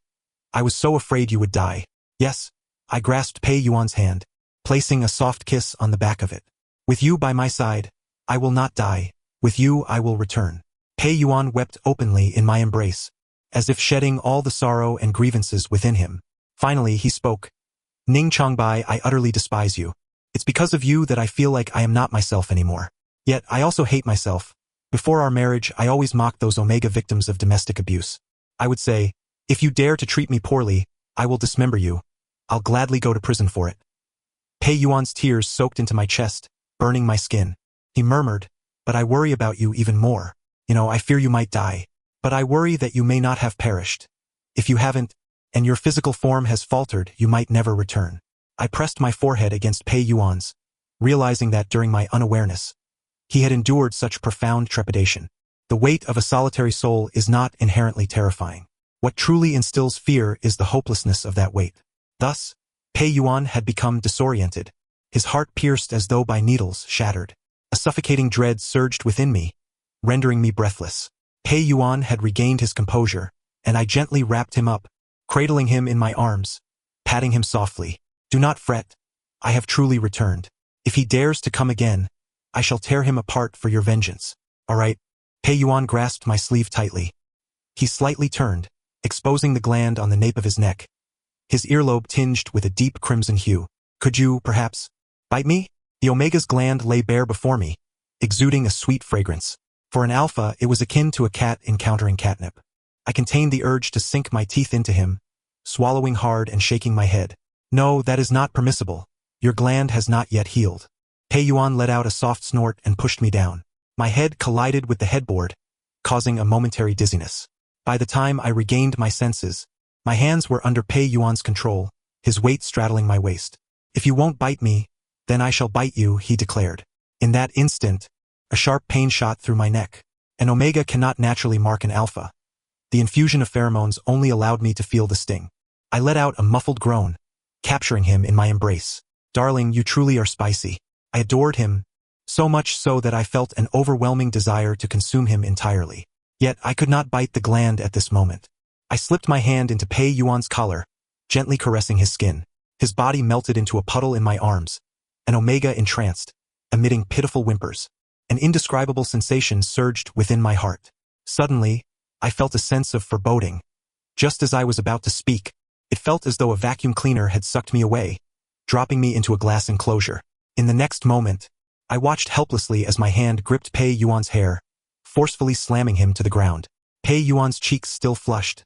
I was so afraid you would die." "Yes." I grasped Pei Yuan's hand, placing a soft kiss on the back of it. "With you by my side, I will not die. With you I will return." Pei Yuan wept openly in my embrace, as if shedding all the sorrow and grievances within him. Finally, he spoke. "Ning Changbai, I utterly despise you. It's because of you that I feel like I am not myself anymore. Yet I also hate myself. Before our marriage, I always mocked those omega victims of domestic abuse. I would say, if you dare to treat me poorly, I will dismember you. I'll gladly go to prison for it." Pei Yuan's tears soaked into my chest, burning my skin. He murmured, "But I worry about you even more. I fear you might die. But I worry that you may not have perished. If you haven't, and your physical form has faltered, you might never return." I pressed my forehead against Pei Yuan's, realizing that during my unawareness, he had endured such profound trepidation. The weight of a solitary soul is not inherently terrifying. What truly instills fear is the hopelessness of that weight. Thus, Pei Yuan had become disoriented, his heart pierced as though by needles, shattered. A suffocating dread surged within me, rendering me breathless. Pei Yuan had regained his composure, and I gently wrapped him up, cradling him in my arms, patting him softly. "Do not fret. I have truly returned. If he dares to come again, I shall tear him apart for your vengeance. All right." Pei Yuan grasped my sleeve tightly. He slightly turned, exposing the gland on the nape of his neck, his earlobe tinged with a deep crimson hue. "Could you, perhaps, bite me?" The omega's gland lay bare before me, exuding a sweet fragrance. For an alpha, it was akin to a cat encountering catnip. I contained the urge to sink my teeth into him, swallowing hard and shaking my head. "No, that is not permissible. Your gland has not yet healed." Pei Yuan let out a soft snort and pushed me down. My head collided with the headboard, causing a momentary dizziness. By the time I regained my senses, my hands were under Pei Yuan's control, his weight straddling my waist. "If you won't bite me, then I shall bite you," he declared. In that instant, a sharp pain shot through my neck. An omega cannot naturally mark an alpha. The infusion of pheromones only allowed me to feel the sting. I let out a muffled groan, capturing him in my embrace. "Darling, you truly are spicy." I adored him, so much so that I felt an overwhelming desire to consume him entirely. Yet I could not bite the gland at this moment. I slipped my hand into Pei Yuan's collar, gently caressing his skin. His body melted into a puddle in my arms, an omega entranced, emitting pitiful whimpers. An indescribable sensation surged within my heart. Suddenly, I felt a sense of foreboding. Just as I was about to speak, it felt as though a vacuum cleaner had sucked me away, dropping me into a glass enclosure. In the next moment, I watched helplessly as my hand gripped Pei Yuan's hair, forcefully slamming him to the ground. Pei Yuan's cheeks still flushed.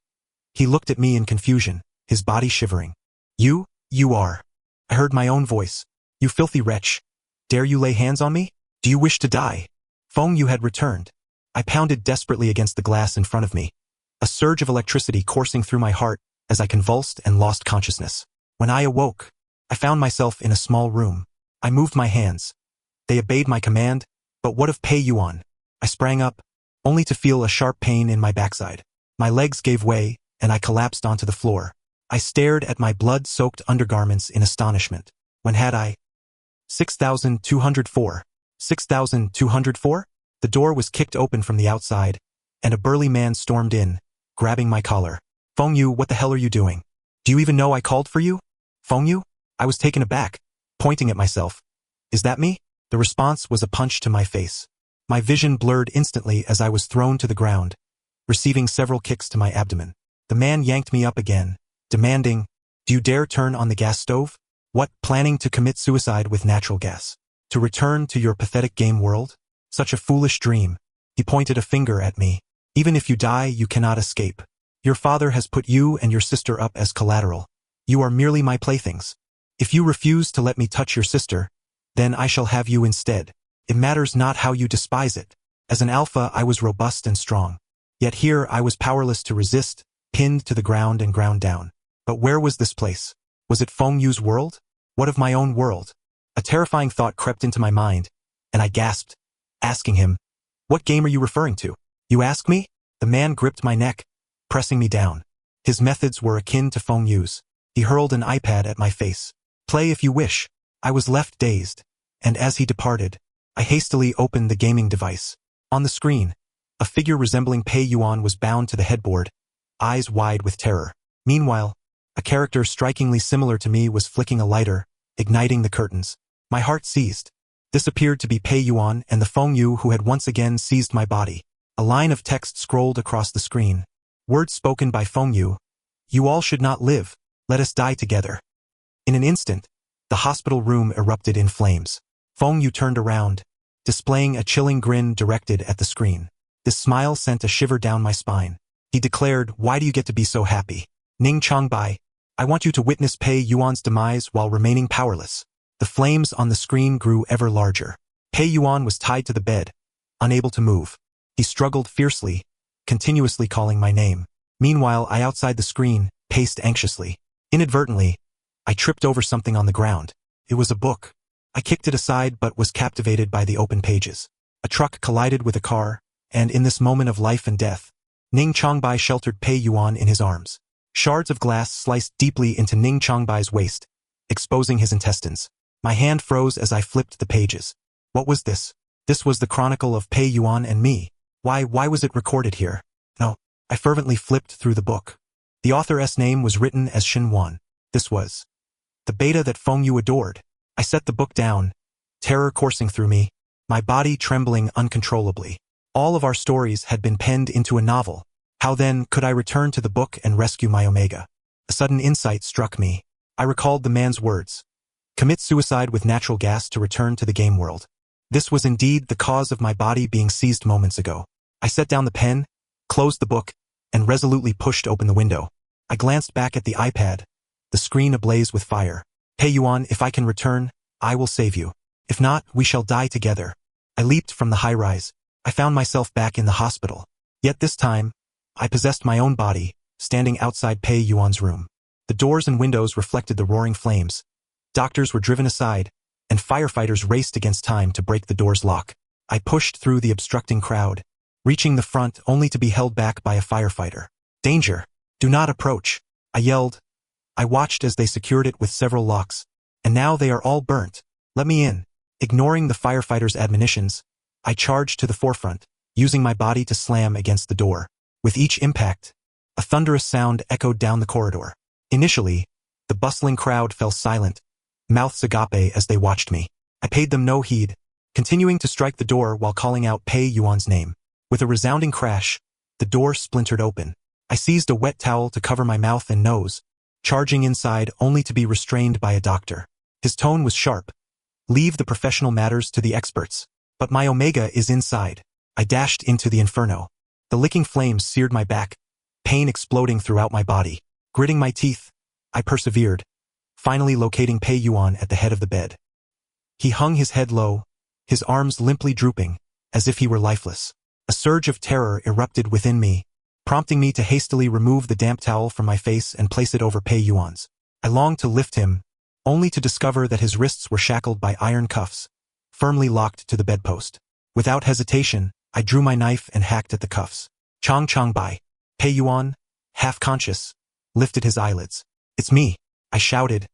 He looked at me in confusion, his body shivering. You are. I heard my own voice. You filthy wretch. Dare you lay hands on me? Do you wish to die? Feng Yu had returned. I pounded desperately against the glass in front of me. A surge of electricity coursing through my heart as I convulsed and lost consciousness. When I awoke, I found myself in a small room. I moved my hands. They obeyed my command, but what of Pei Yuan? I sprang up, only to feel a sharp pain in my backside. My legs gave way, and I collapsed onto the floor. I stared at my blood-soaked undergarments in astonishment. When had I? 6,204. 6,204? The door was kicked open from the outside, and a burly man stormed in, grabbing my collar. Feng Yu, what the hell are you doing? Do you even know I called for you? Feng Yu? I was taken aback, pointing at myself. Is that me? The response was a punch to my face. My vision blurred instantly as I was thrown to the ground, receiving several kicks to my abdomen. The man yanked me up again, demanding, do you dare turn on the gas stove? What, planning to commit suicide with natural gas? To return to your pathetic game world? Such a foolish dream. He pointed a finger at me. Even if you die, you cannot escape. Your father has put you and your sister up as collateral. You are merely my playthings. If you refuse to let me touch your sister, then I shall have you instead. It matters not how you despise it. As an alpha, I was robust and strong. Yet here I was powerless to resist, pinned to the ground and ground down. But where was this place? Was it Feng Yu's world? What of my own world? A terrifying thought crept into my mind, and I gasped, asking him, what game are you referring to? You ask me? The man gripped my neck, pressing me down. His methods were akin to Feng Yu's. He hurled an iPad at my face. Play if you wish. I was left dazed, and as he departed, I hastily opened the gaming device. On the screen, a figure resembling Pei Yuan was bound to the headboard, eyes wide with terror. Meanwhile, a character strikingly similar to me was flicking a lighter, igniting the curtains. My heart seized. This appeared to be Pei Yuan and the Feng Yu who had once again seized my body. A line of text scrolled across the screen. Words spoken by Feng Yu. You all should not live. Let us die together. In an instant, the hospital room erupted in flames. Feng Yu turned around, displaying a chilling grin directed at the screen. This smile sent a shiver down my spine. He declared, why do you get to be so happy? Ning Changbai, I want you to witness Pei Yuan's demise while remaining powerless. The flames on the screen grew ever larger. Pei Yuan was tied to the bed, unable to move. He struggled fiercely, continuously calling my name. Meanwhile, I outside the screen, paced anxiously. Inadvertently, I tripped over something on the ground. It was a book. I kicked it aside but was captivated by the open pages. A truck collided with a car, and in this moment of life and death, Ning Changbai sheltered Pei Yuan in his arms. Shards of glass sliced deeply into Ning Changbai's waist, exposing his intestines. My hand froze as I flipped the pages. What was this? This was the chronicle of Pei Yuan and me. Why was it recorded here? No. I fervently flipped through the book. The author's name was written as Shin Wan. This was the beta that Feng Yu adored. I set the book down, terror coursing through me, my body trembling uncontrollably. All of our stories had been penned into a novel. How then could I return to the book and rescue my Omega? A sudden insight struck me. I recalled the man's words. Commit suicide with natural gas to return to the game world. This was indeed the cause of my body being seized moments ago. I set down the pen, closed the book, and resolutely pushed open the window. I glanced back at the iPad, the screen ablaze with fire. Pei Yuan, if I can return, I will save you. If not, we shall die together. I leaped from the high-rise. I found myself back in the hospital. Yet this time, I possessed my own body, standing outside Pei Yuan's room. The doors and windows reflected the roaring flames. Doctors were driven aside, and firefighters raced against time to break the door's lock. I pushed through the obstructing crowd, reaching the front only to be held back by a firefighter. Danger! Do not approach! I yelled. I watched as they secured it with several locks. And now they are all burnt. Let me in. Ignoring the firefighter's admonitions, I charged to the forefront, using my body to slam against the door. With each impact, a thunderous sound echoed down the corridor. Initially, the bustling crowd fell silent, mouths agape as they watched me. I paid them no heed, continuing to strike the door while calling out Pei Yuan's name. With a resounding crash, the door splintered open. I seized a wet towel to cover my mouth and nose, charging inside only to be restrained by a doctor. His tone was sharp. Leave the professional matters to the experts. But my Omega is inside. I dashed into the inferno. The licking flames seared my back, pain exploding throughout my body. Gritting my teeth, I persevered, finally locating Pei Yuan at the head of the bed. He hung his head low, his arms limply drooping, as if he were lifeless. A surge of terror erupted within me, prompting me to hastily remove the damp towel from my face and place it over Pei Yuan's. I longed to lift him, only to discover that his wrists were shackled by iron cuffs, firmly locked to the bedpost. Without hesitation, I drew my knife and hacked at the cuffs. Chong Chong Bai. Pei Yuan, half conscious, lifted his eyelids. "It's me," I shouted,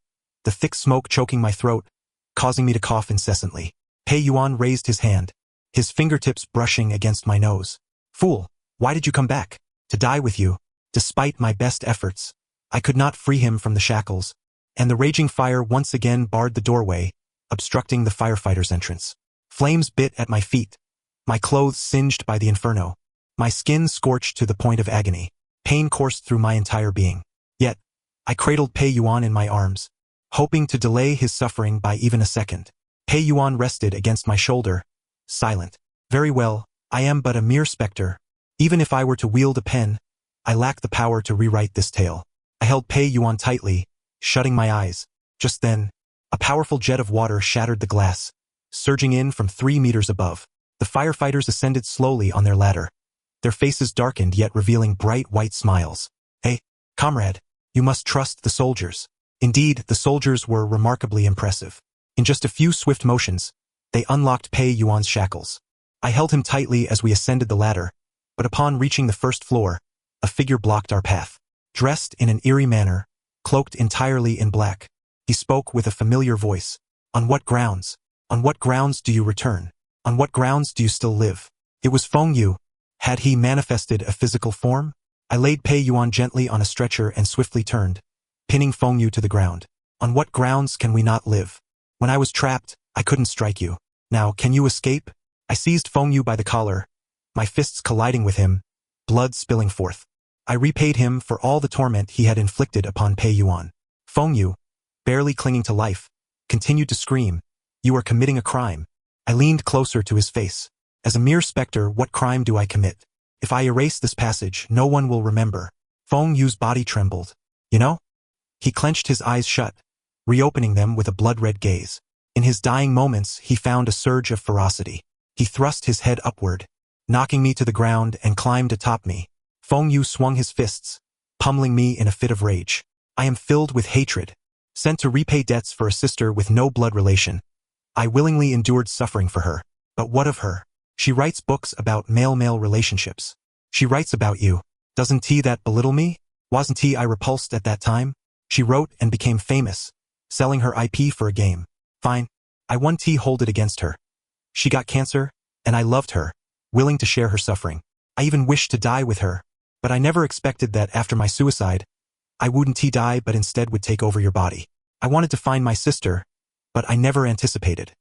the thick smoke choking my throat, causing me to cough incessantly. Pei Yuan raised his hand, his fingertips brushing against my nose. "Fool, why did you come back?" "To die with you." Despite my best efforts, I could not free him from the shackles, and the raging fire once again barred the doorway, obstructing the firefighters' entrance. Flames bit at my feet, my clothes singed by the inferno, my skin scorched to the point of agony. Pain coursed through my entire being. Yet, I cradled Pei Yuan in my arms, hoping to delay his suffering by even a second. Pei Yuan rested against my shoulder, silent. "Very well, I am but a mere specter. Even if I were to wield a pen, I lack the power to rewrite this tale." I held Pei Yuan tightly, shutting my eyes. Just then, a powerful jet of water shattered the glass, surging in from 3 meters above. The firefighters ascended slowly on their ladder, their faces darkened yet revealing bright white smiles. "Hey, comrade, you must trust the soldiers." Indeed, the soldiers were remarkably impressive. In just a few swift motions, they unlocked Pei Yuan's shackles. I held him tightly as we ascended the ladder, but upon reaching the first floor, a figure blocked our path. Dressed in an eerie manner, cloaked entirely in black, he spoke with a familiar voice. "On what grounds? On what grounds do you return? On what grounds do you still live?" It was Feng Yu. Had he manifested a physical form? I laid Pei Yuan gently on a stretcher and swiftly turned, pinning Feng Yu to the ground. "On what grounds can we not live? When I was trapped, I couldn't strike you. Now, can you escape?" I seized Feng Yu by the collar, my fists colliding with him, blood spilling forth. I repaid him for all the torment he had inflicted upon Pei Yuan. Feng Yu, barely clinging to life, continued to scream, "You are committing a crime." I leaned closer to his face. "As a mere specter, what crime do I commit? If I erase this passage, no one will remember." Feng Yu's body trembled. "You know?" He clenched his eyes shut, reopening them with a blood-red gaze. In his dying moments, he found a surge of ferocity. He thrust his head upward, knocking me to the ground and climbed atop me. Feng Yu swung his fists, pummeling me in a fit of rage. I am filled with hatred. Sent to repay debts for a sister with no blood relation, I willingly endured suffering for her. But what of her? She writes books about male-male relationships. She writes about you. Doesn't that belittle me? Wasn't I repulsed at that time? She wrote and became famous, selling her IP for a game. Fine. I won hold it against her. She got cancer, and I loved her, willing to share her suffering. I even wished to die with her, but I never expected that after my suicide, I wouldn't die but instead would take over your body. I wanted to find my sister, but I never anticipated.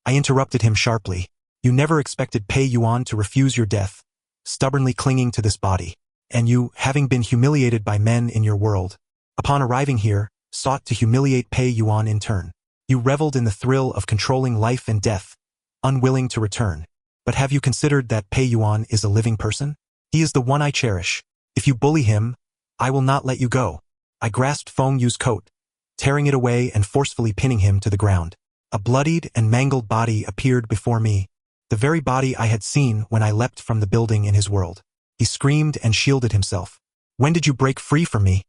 I interrupted him sharply. You never expected Pei Yuan to refuse your death, stubbornly clinging to this body. And you, having been humiliated by men in your world, upon arriving here, sought to humiliate Pei Yuan in turn. You reveled in the thrill of controlling life and death, unwilling to return. But have you considered that Pei Yuan is a living person? He is the one I cherish. If you bully him, I will not let you go. I grasped Feng Yu's coat, tearing it away and forcefully pinning him to the ground. A bloodied and mangled body appeared before me, the very body I had seen when I leapt from the building in his world. He screamed and shielded himself. When did you break free from me?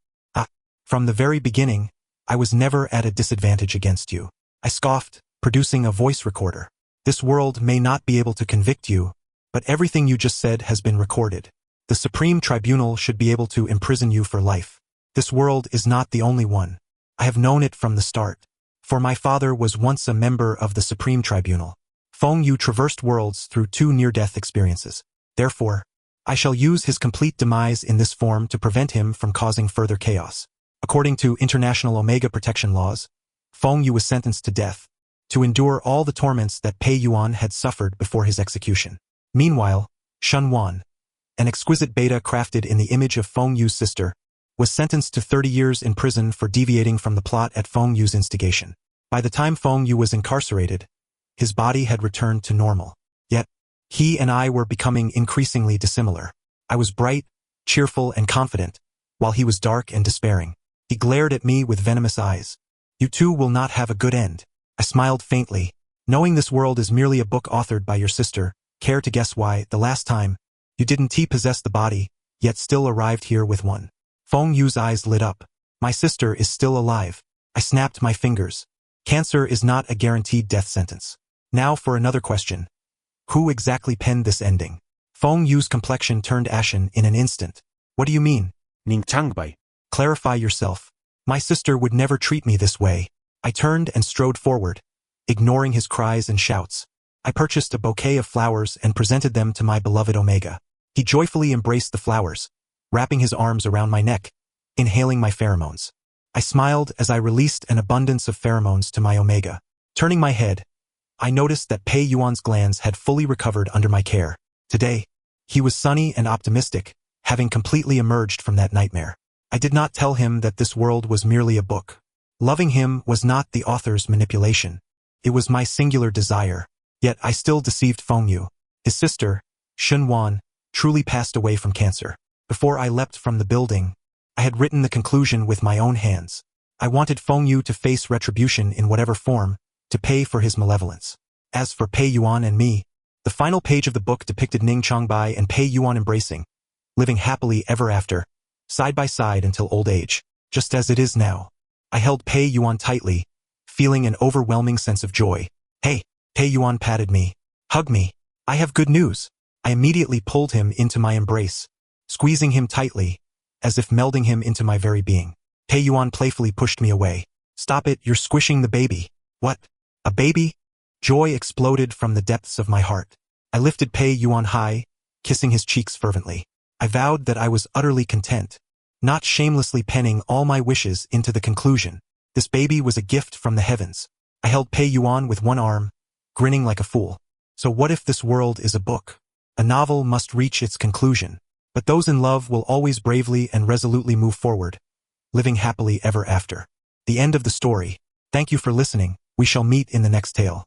From the very beginning, I was never at a disadvantage against you. I scoffed, producing a voice recorder. This world may not be able to convict you, but everything you just said has been recorded. The Supreme Tribunal should be able to imprison you for life. This world is not the only one. I have known it from the start. For my father was once a member of the Supreme Tribunal. Feng Yu traversed worlds through 2 near-death experiences. Therefore, I shall use his complete demise in this form to prevent him from causing further chaos. According to international Omega protection laws, Feng Yu was sentenced to death, to endure all the torments that Pei Yuan had suffered before his execution. Meanwhile, Shun Wan, an exquisite beta crafted in the image of Feng Yu's sister, was sentenced to 30 years in prison for deviating from the plot at Feng Yu's instigation. By the time Feng Yu was incarcerated, his body had returned to normal. Yet, he and I were becoming increasingly dissimilar. I was bright, cheerful, and confident, while he was dark and despairing. He glared at me with venomous eyes. You two will not have a good end. I smiled faintly. Knowing this world is merely a book authored by your sister, care to guess why, the last time, you didn't possess the body, yet still arrived here with one? Feng Yu's eyes lit up. My sister is still alive. I snapped my fingers. Cancer is not a guaranteed death sentence. Now for another question. Who exactly penned this ending? Feng Yu's complexion turned ashen in an instant. What do you mean? Ning Changbei. Clarify yourself. My sister would never treat me this way. I turned and strode forward, ignoring his cries and shouts. I purchased a bouquet of flowers and presented them to my beloved Omega. He joyfully embraced the flowers, wrapping his arms around my neck, inhaling my pheromones. I smiled as I released an abundance of pheromones to my Omega. Turning my head, I noticed that Pei Yuan's glands had fully recovered under my care. Today, he was sunny and optimistic, having completely emerged from that nightmare. I did not tell him that this world was merely a book. Loving him was not the author's manipulation. It was my singular desire. Yet I still deceived Feng Yu. His sister, Shun Wan, truly passed away from cancer. Before I leapt from the building, I had written the conclusion with my own hands. I wanted Feng Yu to face retribution in whatever form, to pay for his malevolence. As for Pei Yuan and me, the final page of the book depicted Ning Changbai and Pei Yuan embracing, living happily ever after, side by side until old age, just as it is now. I held Pei Yuan tightly, feeling an overwhelming sense of joy. Hey, Pei Yuan patted me. Hug me. I have good news. I immediately pulled him into my embrace, squeezing him tightly, as if melding him into my very being. Pei Yuan playfully pushed me away. Stop it, you're squishing the baby. What? A baby? Joy exploded from the depths of my heart. I lifted Pei Yuan high, kissing his cheeks fervently. I vowed that I was utterly content, not shamelessly penning all my wishes into the conclusion. This baby was a gift from the heavens. I held Pei Yuan with one arm, grinning like a fool. So what if this world is a book? A novel must reach its conclusion, but those in love will always bravely and resolutely move forward, living happily ever after. The end of the story. Thank you for listening. We shall meet in the next tale.